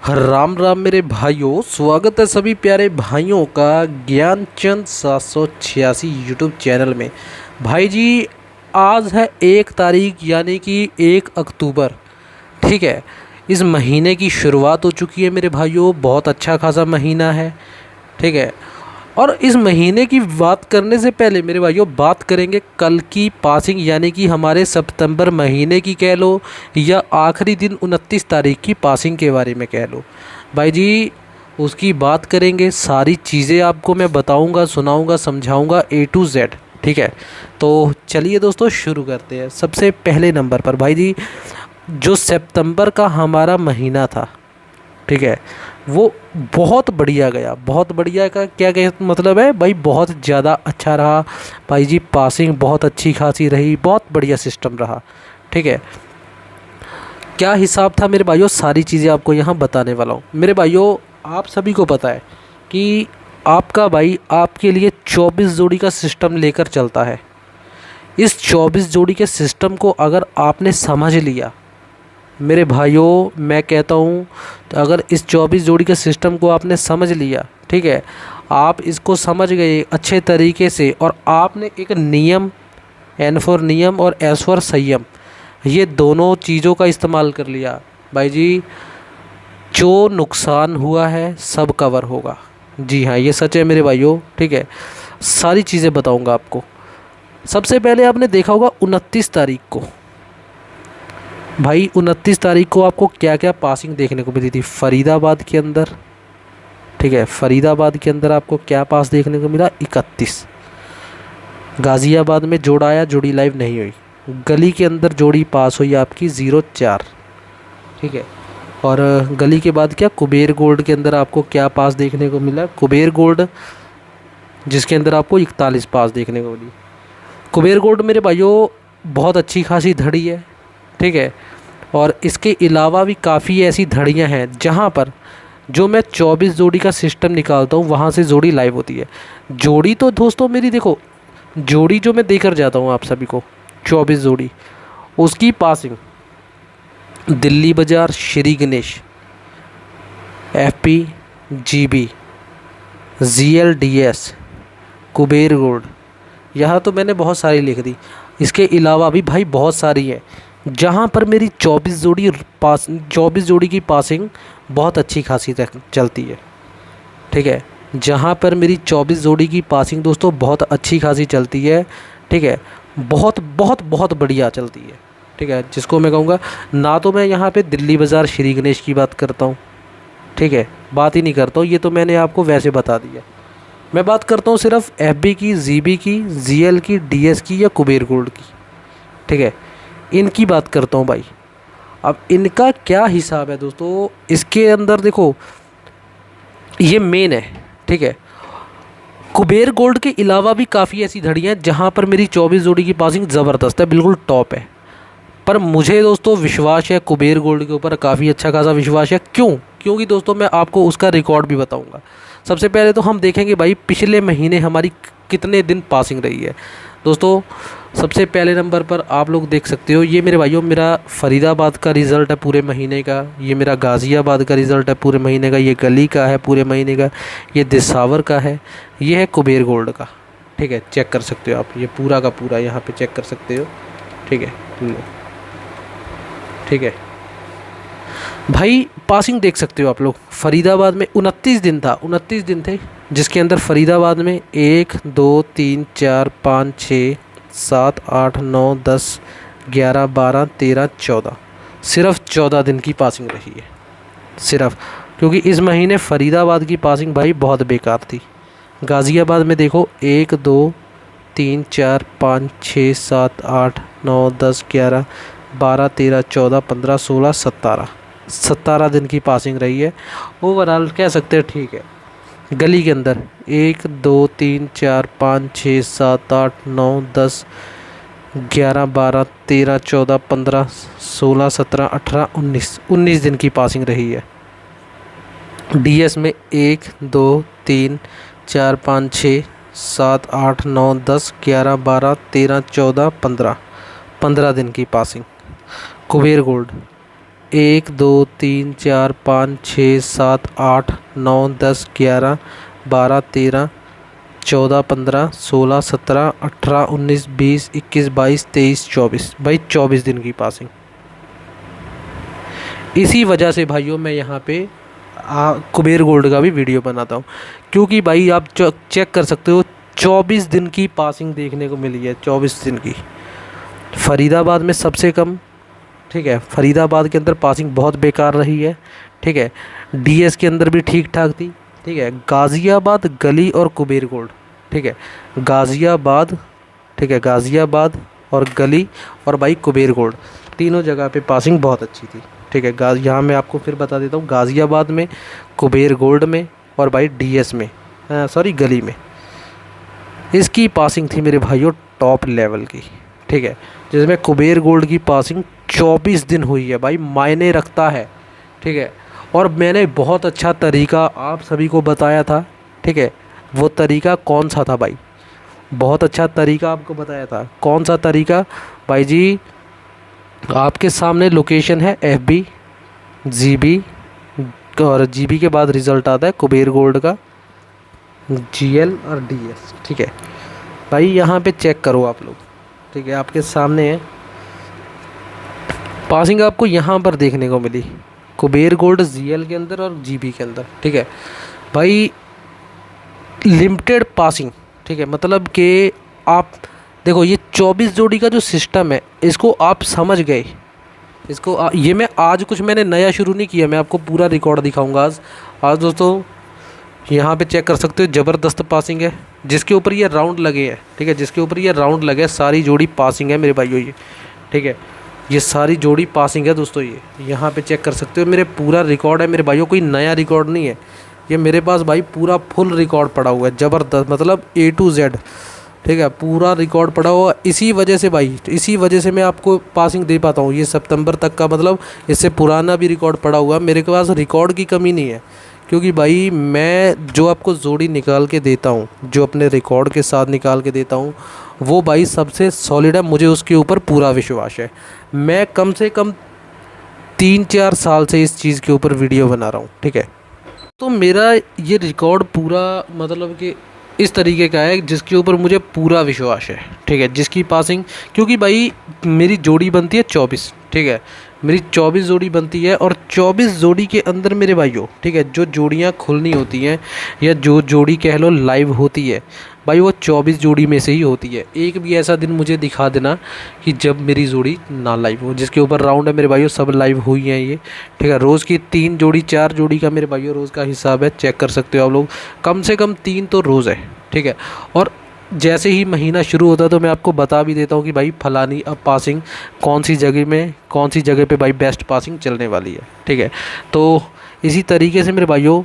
राम राम मेरे भाइयों, स्वागत है सभी प्यारे भाइयों का ज्ञानचंद 786 यूट्यूब चैनल में। भाई जी, आज है 1 तारीख यानी कि 1 अक्टूबर। ठीक है, इस महीने की शुरुआत हो चुकी है मेरे भाइयों। बहुत अच्छा खासा महीना है। ठीक है, और इस महीने की बात करने से पहले मेरे भाइयों बात करेंगे कल की पासिंग यानी कि हमारे सितंबर महीने की कह लो या आखिरी दिन 29 तारीख की पासिंग के बारे में कह लो। भाई जी, उसकी बात करेंगे। सारी चीज़ें आपको मैं बताऊंगा, सुनाऊंगा, समझाऊंगा A to Z। ठीक है, तो चलिए दोस्तों शुरू करते हैं। सबसे पहले नंबर पर भाई जी, जो सितंबर का हमारा महीना था, ठीक है, वो बहुत बढ़िया गया। बहुत बढ़िया का क्या मतलब है भाई, बहुत ज़्यादा अच्छा रहा भाई जी। पासिंग बहुत अच्छी खासी रही, बहुत बढ़िया सिस्टम रहा। ठीक है, क्या हिसाब था मेरे भाइयों, सारी चीज़ें आपको यहाँ बताने वाला हूँ। मेरे भाइयों, आप सभी को पता है कि आपका भाई आपके लिए 24 जोड़ी का सिस्टम लेकर चलता है। इस 24 जोड़ी के सिस्टम को अगर आपने समझ लिया मेरे भाइयों, मैं कहता हूँ, तो अगर इस 24 जोड़ी के सिस्टम को आपने समझ लिया, ठीक है, आप इसको समझ गए अच्छे तरीके से, और आपने एक नियम, N फॉर नियम और S फॉर संयम, ये दोनों चीज़ों का इस्तेमाल कर लिया भाई जी, जो नुकसान हुआ है सब कवर होगा। जी हाँ, ये सच है मेरे भाइयों। ठीक है, सारी चीज़ें बताऊँगा आपको। सबसे पहले आपने देखा होगा 29 तारीख को, भाई 29 तारीख को आपको क्या क्या पासिंग देखने को मिली थी फरीदाबाद के अंदर। ठीक है, फरीदाबाद के अंदर आपको क्या पास देखने को मिला, 31। गाज़ियाबाद में जोड़ा आया, जोड़ी लाइव नहीं हुई। गली के अंदर जोड़ी पास हुई आपकी 04। ठीक है, और गली के बाद क्या, कुबेर गोल्ड के अंदर आपको क्या पास देखने को मिला, कुबेर गोल्ड, जिसके अंदर आपको 41 पास देखने को मिली। कुबेर गोल्ड मेरे भाइयों बहुत अच्छी खासी धड़ी है। ठीक है, और इसके अलावा भी काफ़ी ऐसी धड़ियां हैं जहां पर जो मैं 24 जोड़ी का सिस्टम निकालता हूं वहां से जोड़ी लाइव होती है। जोड़ी तो दोस्तों मेरी देखो, जोड़ी जो मैं देकर जाता हूं आप सभी को 24 जोड़ी, उसकी पासिंग दिल्ली बाज़ार, Shri Ganesh, FP, GB, GLDS, Kuber gold, यहाँ तो मैंने बहुत सारी लिख दी। इसके अलावा भी भाई बहुत सारी है जहाँ पर मेरी 24 जोड़ी की पासिंग बहुत अच्छी खासी चलती है। ठीक है, जहाँ पर मेरी 24 जोड़ी की पासिंग दोस्तों बहुत अच्छी खासी चलती है। ठीक है, बहुत बहुत बहुत बढ़िया चलती है। ठीक है, जिसको मैं कहूँगा ना, तो मैं यहाँ पे दिल्ली बाज़ार श्री गणेश की बात करता हूँ। ठीक है, बात ही नहीं करता हूँ, ये तो मैंने आपको वैसे बता दिया। मैं बात करता हूँ सिर्फ FB की, GB की, GL की, DS की या कुबेर गोल्ड की। ठीक है, इनकी बात करता हूँ भाई। अब इनका क्या हिसाब है दोस्तों, इसके अंदर देखो, ये मेन है। ठीक है, कुबेर गोल्ड के अलावा भी काफ़ी ऐसी धड़ियाँ हैं जहाँ पर मेरी 24 जोड़ी की पासिंग ज़बरदस्त है, बिल्कुल टॉप है। पर मुझे दोस्तों विश्वास है कुबेर गोल्ड के ऊपर, काफ़ी अच्छा खासा विश्वास है। क्योंकि दोस्तों मैं आपको उसका रिकॉर्ड भी बताऊंगा। सबसे पहले तो हम देखेंगे भाई पिछले महीने हमारी कितने दिन पासिंग रही है। दोस्तों सबसे पहले नंबर पर आप लोग देख सकते हो, ये मेरे भाइयों मेरा फरीदाबाद का रिज़ल्ट है पूरे महीने का, ये मेरा गाज़ियाबाद का रिज़ल्ट है पूरे महीने का, ये गली का है पूरे महीने का, ये दिसावर का है, ये है कुबेर गोल्ड का। ठीक है, चेक कर सकते हो आप, ये पूरा का पूरा यहाँ पे चेक कर सकते हो। ठीक है, ठीक है भाई, पासिंग देख सकते हो आप लोग। फरीदाबाद में 29 दिन था, 29 दिन थे, जिसके अंदर फरीदाबाद में 1 2 3 4 5 6 7 8 9 10 11 12 13 14, सिर्फ 14 दिन की पासिंग रही है सिर्फ। क्योंकि इस महीने फरीदाबाद की पासिंग भाई बहुत बेकार थी। गाज़ियाबाद में देखो 1 2 3 4 5 6 7 8 9 10 11 12 13 14 15 16 17 दिन की पासिंग रही है। ओवरऑल कह सकते हैं ठीक है। गली के अंदर 1 2 3 4 5 6 7 8 9 10 11 12 13 14 15 16 17 18 19 दिन की पासिंग रही है। DS में 1 2 3 4 5 6 7 8 9 10 11 12 13 14 15 दिन की पासिंग। कुबेर गोल्ड 1 2 3 4 5 6 7 8 9 10 11 12 13 14 15 16 17 18 19 20 21 22 23 24 भाई 24 दिन की पासिंग। इसी वजह से भाइयों मैं यहाँ पे कुबेर गोल्ड का भी वीडियो बनाता हूँ, क्योंकि भाई आप चेक कर सकते हो 24 दिन की पासिंग देखने को मिली है, 24 दिन की। फरीदाबाद में सबसे कम, ठीक है, फरीदाबाद के अंदर पासिंग बहुत बेकार रही है, ठीक है। डीएस के अंदर भी ठीक ठाक थी, ठीक है। गाज़ियाबाद, गली और कुबेर गोल्ड, ठीक है। गाज़ियाबाद, ठीक है, गाज़ियाबाद और गली और भाई कुबेर गोल्ड, तीनों जगह पे पासिंग बहुत अच्छी थी, ठीक है। यहाँ मैं आपको फिर बता देता हूँ, गाज़ियाबाद में, कुबेर गोल्ड में और भाई डीएस में, सॉरी गली में, इसकी पासिंग थी मेरे भाइयों टॉप लेवल की, ठीक है। जिसमें कुबेर गोल्ड की पासिंग 24 दिन हुई है भाई, मायने रखता है, ठीक है। और मैंने बहुत अच्छा तरीका आप सभी को बताया था, ठीक है। वो तरीका कौन सा था भाई? बहुत अच्छा तरीका आपको बताया था। कौन सा तरीका भाई जी? आपके सामने लोकेशन है FB, GB और GB के बाद रिज़ल्ट आता है कुबेर गोल्ड का, GL और DS, ठीक है भाई। यहाँ पे चेक करो आप लोग, ठीक है, आपके सामने है पासिंग आपको यहाँ पर देखने को मिली, कुबेर गोल्ड GL के अंदर और GB के अंदर, ठीक है भाई। लिमिटेड पासिंग, ठीक है, मतलब कि आप देखो ये 24 जोड़ी का जो सिस्टम है इसको आप समझ गए, इसको ये मैं आज कुछ मैंने नया शुरू नहीं किया, मैं आपको पूरा रिकॉर्ड दिखाऊंगा आज दोस्तों। यहाँ पे चेक कर सकते हो, ज़बरदस्त पासिंग है जिसके ऊपर ये राउंड लगे हैं, ठीक है, जिसके ऊपर ये राउंड लगे हैं, सारी जोड़ी पासिंग है मेरे भाइयों ये, ठीक है। ये सारी जोड़ी पासिंग है दोस्तों, ये यहाँ पे चेक कर सकते हो, मेरे पूरा रिकॉर्ड है मेरे भाइयों, कोई नया रिकॉर्ड नहीं है ये मेरे पास भाई, पूरा फुल रिकॉर्ड पड़ा हुआ है, ज़बरदस्त, मतलब A to Z, ठीक है, पूरा रिकॉर्ड पड़ा हुआ। इसी वजह से भाई, इसी वजह से मैं आपको पासिंग दे पाता हूँ, ये सितंबर तक का, मतलब इससे पुराना भी रिकॉर्ड पड़ा हुआ है मेरे पास, रिकॉर्ड की कमी नहीं है। क्योंकि भाई मैं जो आपको जोड़ी निकाल के देता हूँ, जो अपने रिकॉर्ड के साथ निकाल के देता हूँ, वो भाई सबसे सॉलिड है, मुझे उसके ऊपर पूरा विश्वास है। मैं कम से कम 3-4 साल से इस चीज़ के ऊपर वीडियो बना रहा हूँ, ठीक है। तो मेरा ये रिकॉर्ड पूरा मतलब कि इस तरीके का है जिसके ऊपर मुझे पूरा विश्वास है, ठीक है, जिसकी पासिंग, क्योंकि भाई मेरी जोड़ी बनती है 24, ठीक है, मेरी 24 जोड़ी बनती है और 24 जोड़ी के अंदर मेरे भाइयों, ठीक है, जो जोड़ियाँ खुलनी होती हैं या जो जोड़ी कह लो लाइव होती है भाई, वो 24 जोड़ी में से ही होती है। एक भी ऐसा दिन मुझे दिखा देना कि जब मेरी जोड़ी ना लाइव हो, जिसके ऊपर राउंड है मेरे भाइयों सब लाइव हुई हैं ये, ठीक है। रोज़ की 3 जोड़ी 4 जोड़ी का मेरे भाइयों रोज़ का हिसाब है, चेक कर सकते हो आप लोग, कम से कम 3 तो रोज़ है, ठीक है। और जैसे ही महीना शुरू होता है तो मैं आपको बता भी देता हूँ कि भाई फलानी अब पासिंग कौन सी जगह में, कौन सी जगह पे भाई बेस्ट पासिंग चलने वाली है, ठीक है। तो इसी तरीके से मेरे भाइयों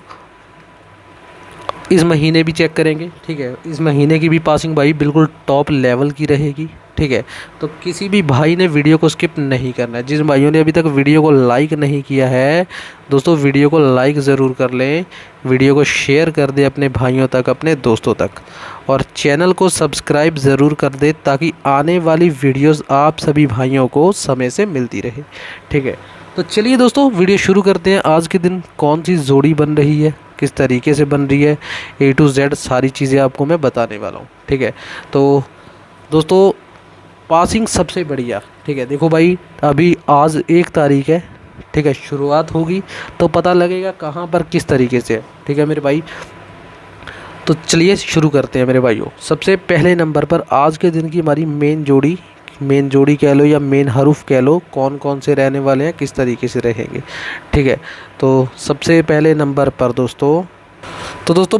इस महीने भी चेक करेंगे, ठीक है, इस महीने की भी पासिंग भाई बिल्कुल टॉप लेवल की रहेगी, ठीक है। तो किसी भी भाई ने वीडियो को स्किप नहीं करना है। जिन भाइयों ने अभी तक वीडियो को लाइक नहीं किया है दोस्तों, वीडियो को लाइक ज़रूर कर लें, वीडियो को शेयर कर दें अपने भाइयों तक, अपने दोस्तों तक, और चैनल को सब्सक्राइब ज़रूर कर दें ताकि आने वाली वीडियोस आप सभी भाइयों को समय से मिलती रहे, ठीक है। तो चलिए दोस्तों वीडियो शुरू करते हैं। आज के दिन कौन सी जोड़ी बन रही है, किस तरीके से बन रही है, A to Z सारी चीज़ें आपको मैं बताने वाला हूँ, ठीक है। तो दोस्तों पासिंग सबसे बढ़िया, ठीक है, देखो भाई अभी आज 1 तारीख है, ठीक है, शुरुआत होगी तो पता लगेगा कहाँ पर किस तरीके से है, ठीक है मेरे भाई। तो चलिए शुरू करते हैं मेरे भाइयों। सबसे पहले नंबर पर आज के दिन की हमारी मेन जोड़ी कह लो या मेन हरूफ कह लो, कौन कौन से रहने वाले हैं, किस तरीके से रहेंगे, ठीक है। तो सबसे पहले नंबर पर दोस्तों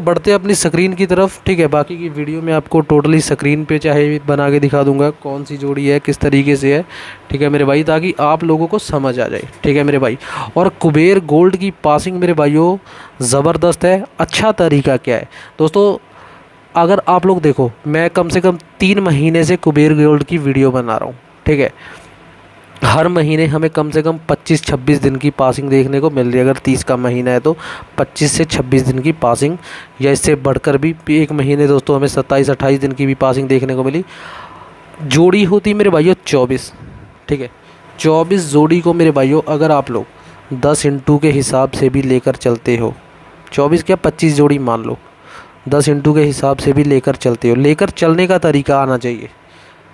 बढ़ते हैं अपनी स्क्रीन की तरफ, ठीक है। बाकी की वीडियो में आपको टोटली स्क्रीन पे चाहे बना के दिखा दूंगा कौन सी जोड़ी है, किस तरीके से है, ठीक है मेरे भाई, ताकि आप लोगों को समझ आ जाए, ठीक है मेरे भाई। और कुबेर गोल्ड की पासिंग मेरे भाइयों ज़बरदस्त है। अच्छा तरीका क्या है दोस्तों, अगर आप लोग देखो, मैं कम से कम 3 महीने से कुबेर गोल्ड की वीडियो बना रहा हूँ, ठीक है। हर महीने हमें कम से कम 25-26 दिन की पासिंग देखने को मिल रही है। अगर 30 का महीना है तो 25 से 26 दिन की पासिंग, या इससे बढ़कर भी एक महीने दोस्तों हमें 27-28 दिन की भी पासिंग देखने को मिली। जोड़ी होती मेरे भाइयों 24, ठीक है, 24 जोड़ी को मेरे भाइयों अगर आप लोग 10 इंटू के हिसाब से भी लेकर चलते हो, 24 क्या 25 जोड़ी मान लो, 10 इंटू के हिसाब से भी लेकर चलते हो, लेकर चलने का तरीका आना चाहिए।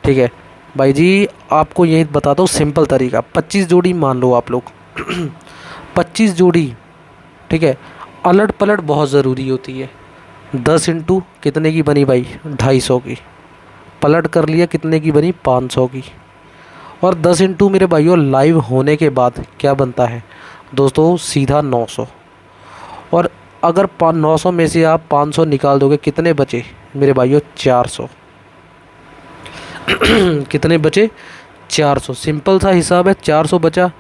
ठीक है भाई जी, आपको यही बताता हूँ सिंपल तरीका। 25 जोड़ी मान लो आप लोग 25 जोड़ी, ठीक है। अलट पलट बहुत ज़रूरी होती है। 10 इंटू कितने की बनी भाई, 250 की। पलट कर लिया कितने की बनी, 500 की। और 10 इंटू मेरे भाइयों लाइव होने के बाद क्या बनता है दोस्तों, सीधा 900। और अगर 900 में से आप 500 निकाल दोगे, कितने बचे मेरे भाइयों, 400। कितने बचे, 400। सिंपल सा हिसाब है, 400 बचा।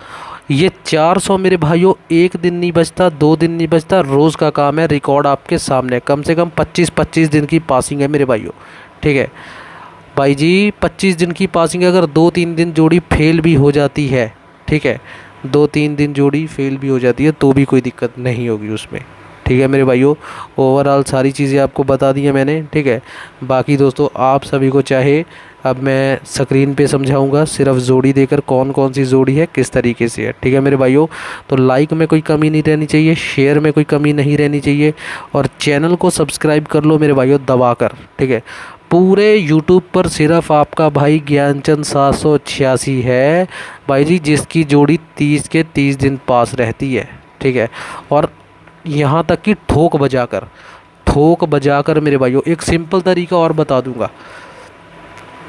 ये 400 मेरे भाइयों एक दिन नहीं बचता, 2 दिन नहीं बचता, रोज़ का काम है। रिकॉर्ड आपके सामने, कम से कम 25-25 दिन की पासिंग है मेरे भाइयों। ठीक है भाई जी, 25 दिन की पासिंग। अगर 2-3 दिन जोड़ी फेल भी हो जाती है, ठीक है, 2-3 दिन जोड़ी फेल भी हो जाती है तो भी कोई दिक्कत नहीं होगी उसमें। ठीक है मेरे भाइयों, ओवरऑल सारी चीज़ें आपको बता दी हैं मैंने। ठीक है, बाकी दोस्तों आप सभी को चाहे अब मैं स्क्रीन पे समझाऊंगा सिर्फ जोड़ी देकर, कौन कौन सी जोड़ी है किस तरीके से है। ठीक है मेरे भाइयों, तो लाइक में कोई कमी नहीं रहनी चाहिए, शेयर में कोई कमी नहीं रहनी चाहिए, और चैनल को सब्सक्राइब कर लो मेरे भाइयों दबा कर। ठीक है, पूरे यूट्यूब पर सिर्फ आपका भाई ज्ञानचंद 786 है भाई जी, जिसकी जोड़ी 30 के 30 दिन पास रहती है। ठीक है, और यहाँ तक कि ठोक बजाकर मेरे भाइयों एक सिंपल तरीका और बता दूंगा।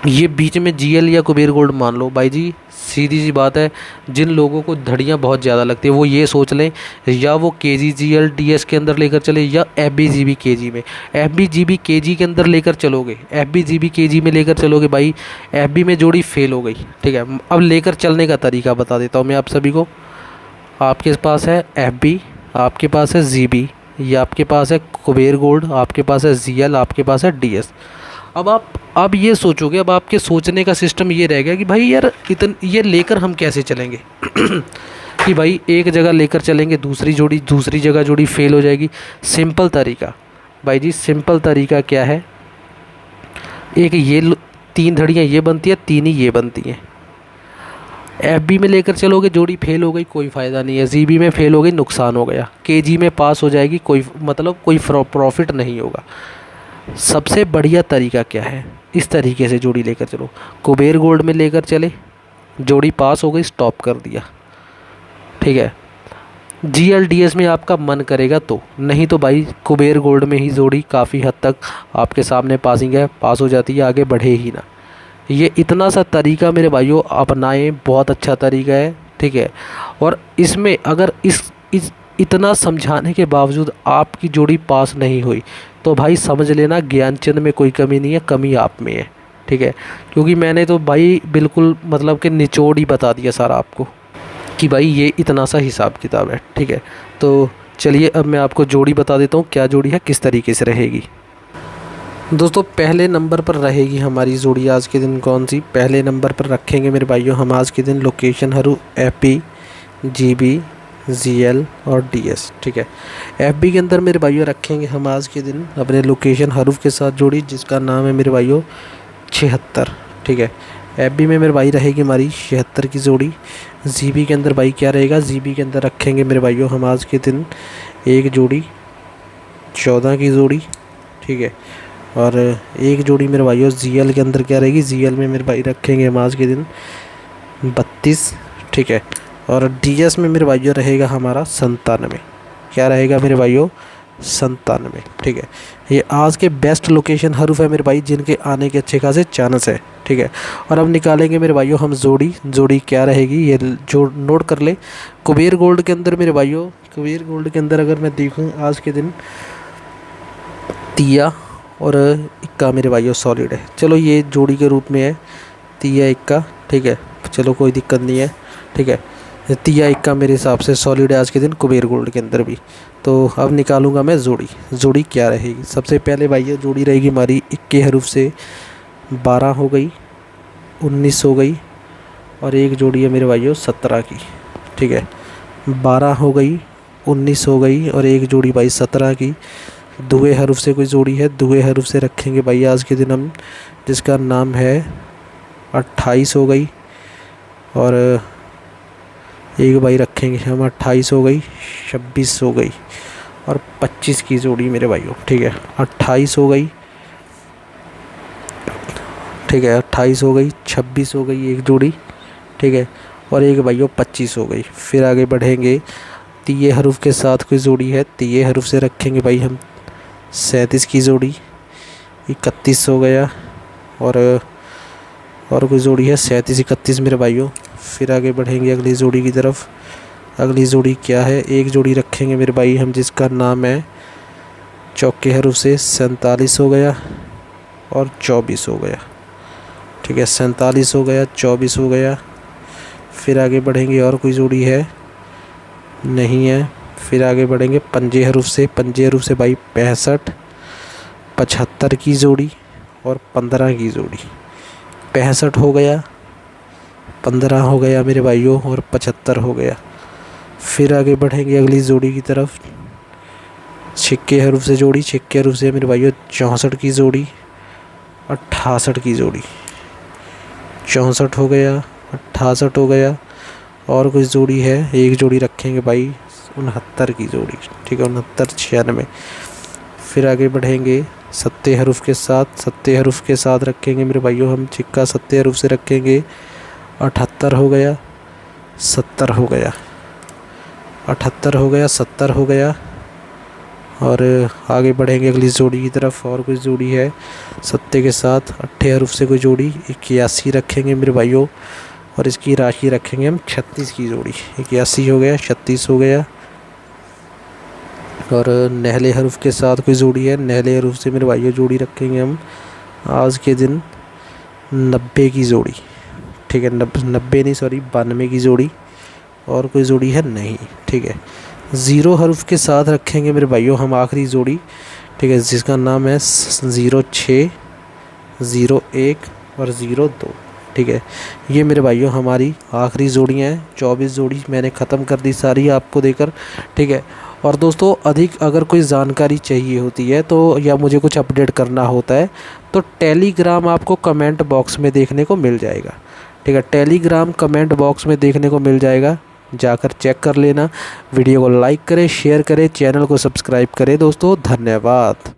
ये बीच में जीएल या कुबेर गोल्ड मान लो भाई जी, सीधी सी बात है, जिन लोगों को धड़ियाँ बहुत ज़्यादा लगती है वो ये सोच लें या वो केजी जीएल डीएस के अंदर लेकर चले या एफबीजीबी केजी में। एफबीजीबी केजी के अंदर लेकर चलोगे, एफबीजीबी केजी में लेकर चलोगे भाई, एफबी में जोड़ी फेल हो गई। ठीक है, अब लेकर चलने का तरीका बता देता हूँ मैं आप सभी को। आपके पास है एफबी, आपके पास है जीबी, या आपके पास है कुबेर गोल्ड, आपके पास है जीएल, आपके पास है डीएस। अब ये सोचोगे, अब आपके सोचने का सिस्टम ये रह गया कि भाई यार ये लेकर हम कैसे चलेंगे कि भाई एक जगह लेकर चलेंगे, दूसरी जगह जोड़ी फेल हो जाएगी। सिंपल तरीका भाई जी, सिंपल तरीका क्या है, एक ये 3 धड़ियाँ ये बनती है, 3 ही ये बनती हैं। एफबी में लेकर चलोगे, जोड़ी फेल हो गई, कोई फ़ायदा नहीं है। जीबी में फेल हो गई, नुकसान हो गया। केजी में पास हो जाएगी, कोई प्रॉफिट नहीं होगा। सबसे बढ़िया तरीका क्या है, इस तरीके से जोड़ी लेकर चलो। कुबेर गोल्ड में लेकर चले, जोड़ी पास हो गई, स्टॉप कर दिया। ठीक है, जीएलडीएस में आपका मन करेगा तो, नहीं तो भाई कुबेर गोल्ड में ही जोड़ी काफ़ी हद तक आपके सामने पासिंग है, पास हो जाती है, आगे बढ़े ही ना। ये इतना सा तरीका मेरे भाइयों अपनाएं, बहुत अच्छा तरीका है। ठीक है, और इसमें अगर इस इतना समझाने के बावजूद आपकी जोड़ी पास नहीं हुई तो भाई समझ लेना ज्ञानचंद में कोई कमी नहीं है, कमी आप में है। ठीक है, क्योंकि मैंने तो भाई बिल्कुल मतलब कि निचोड़ ही बता दिया सारा आपको कि भाई ये इतना सा हिसाब किताब है। ठीक है, तो चलिए अब मैं आपको जोड़ी बता देता हूँ, क्या जोड़ी है, किस तरीके से रहेगी। दोस्तों पहले नंबर पर रहेगी हमारी जोड़ी आज के दिन कौन सी, पहले नंबर पर रखेंगे मेरे भाइयों हम आज के दिन लोकेशन हरू एफबी, जीबी, जीएल और डीएस। ठीक है, एफबी के अंदर मेरे भाइयों रखेंगे हम आज के दिन अपने लोकेशन हरूफ के साथ जोड़ी, जिसका नाम है मेरे भाइयों 76। ठीक है, एफबी में मेरे भाई रहेगी हमारी 76 की जोड़ी। जीबी के अंदर भाई क्या रहेगा, जीबी के अंदर रखेंगे मेरे भाइयों हम आज के दिन एक जोड़ी 14 की जोड़ी। ठीक है, और एक जोड़ी मेरे भाइयों जीएल के अंदर क्या रहेगी, जीएल में मेरे भाई रखेंगे हम आज के दिन 32। ठीक है, और डीएस में मेरे भाइयों रहेगा हमारा 97। क्या रहेगा मेरे भाइयों, 97। ठीक है, ये आज के बेस्ट लोकेशन हरूफ है मेरे भाई, जिनके आने के अच्छे खासे चांस है। ठीक है, और अब निकालेंगे मेरे भाइयों हम जोड़ी क्या रहेगी ये जो नोट कर ले। कुबेर गोल्ड के अंदर मेरे भाइयों, कुबेर गोल्ड के अंदर अगर मैं देखूँ आज के दिन तिया और इक्का मेरे भाइयों सॉलिड है। चलो ये जोड़ी के रूप में है तिया इक्का। ठीक है, चलो कोई दिक्कत नहीं है। ठीक है, तिया इक्का मेरे हिसाब से सॉलिड है आज के दिन कुबेर गोल्ड के अंदर भी। तो अब निकालूंगा मैं जोड़ी क्या रहेगी। सबसे पहले भाई जोड़ी रहेगी हमारी 21 हरूफ से 12 हो गई, 19 हो गई, और एक जोड़ी है मेरे भाइयों 17 की। ठीक है, 12 हो गई, 19 हो गई, और एक जोड़ी भाई 17 की। दुए हरूफ से कोई जोड़ी है, दुए हरूफ से रखेंगे भाई आज के दिन हम, जिसका नाम है 28 हो गई, और एक भाई रखेंगे हम 28 हो गई, 26 हो गई और 25 की जोड़ी मेरे भाइयों। ठीक है, 28 हो गई, ठीक है 28 हो गई, 26 हो गई एक जोड़ी, ठीक है, और एक भाइयों 25 हो गई। फिर आगे बढ़ेंगे, तिये हरूफ के साथ कोई जोड़ी है, तिये हरूफ से रखेंगे भाई हम 37 की जोड़ी, 31 हो गया, और कोई जोड़ी है 37 31 मेरे भाइयों। फिर आगे बढ़ेंगे अगली जोड़ी की तरफ। अगली जोड़ी क्या है, एक जोड़ी रखेंगे मेरे भाई हम जिसका नाम है चौके हरूफ से 47 हो गया और 24 हो गया। ठीक है, 47 हो गया, 24 हो गया। फिर आगे बढ़ेंगे, और कोई जोड़ी है नहीं है। फिर आगे बढ़ेंगे पंजे हरूफ से, पंजे हरूफ से भाई 65 75 की जोड़ी और 15 की जोड़ी। 65 हो गया, 15 हो गया मेरे भाइयों और 75 हो गया। फिर आगे बढ़ेंगे अगली जोड़ी की तरफ। छिक्के हरूफ से जोड़ी, छिक्के हरूफ से मेरे भाइयों 64 की जोड़ी और 68 की जोड़ी। 64 हो गया, 68 हो गया, और कोई जोड़ी है, एक जोड़ी रखेंगे भाई 69 की जोड़ी। ठीक है, 69 96। फिर आगे बढ़ेंगे सत्ते हरूफ के साथ, सत्ते हरूफ के साथ रखेंगे मेरे भाइयों हम छिक्का सत्ते हरूफ से रखेंगे 78 हो गया, 70 हो गया, 78 हो गया, 70 हो गया। और आगे बढ़ेंगे अगली जोड़ी की तरफ। और कोई जोड़ी है सत्ते के साथ अट्ठे हरूफ से कोई जोड़ी 81 रखेंगे मेरे भाइयों, और इसकी राशि रखेंगे हम 36 की जोड़ी। 81 हो गया, 36 हो गया। और नहले हरूफ के साथ कोई जोड़ी है, नहले हरूफ से मेरे भाइयों जोड़ी रखेंगे हम आज के दिन 90 की जोड़ी। ठीक है, 90 नहीं सॉरी 92 की जोड़ी, और कोई जोड़ी है नहीं। ठीक है, 0 हरूफ के साथ रखेंगे मेरे भाइयों हम आखिरी जोड़ी। ठीक है, जिसका नाम है 06 01 और 02। ठीक है, ये मेरे भाइयों हमारी आखिरी जोड़ियाँ हैं। 24 जोड़ी मैंने ख़त्म कर दी सारी आपको देकर। ठीक है, और दोस्तों अधिक अगर कोई जानकारी चाहिए होती है तो या मुझे कुछ अपडेट करना होता है तो टेलीग्राम आपको कमेंट बॉक्स में देखने को मिल जाएगा। ठीक है, टेलीग्राम कमेंट बॉक्स में देखने को मिल जाएगा, जाकर चेक कर लेना। वीडियो को लाइक करें, शेयर करें, चैनल को सब्सक्राइब करें। दोस्तों धन्यवाद।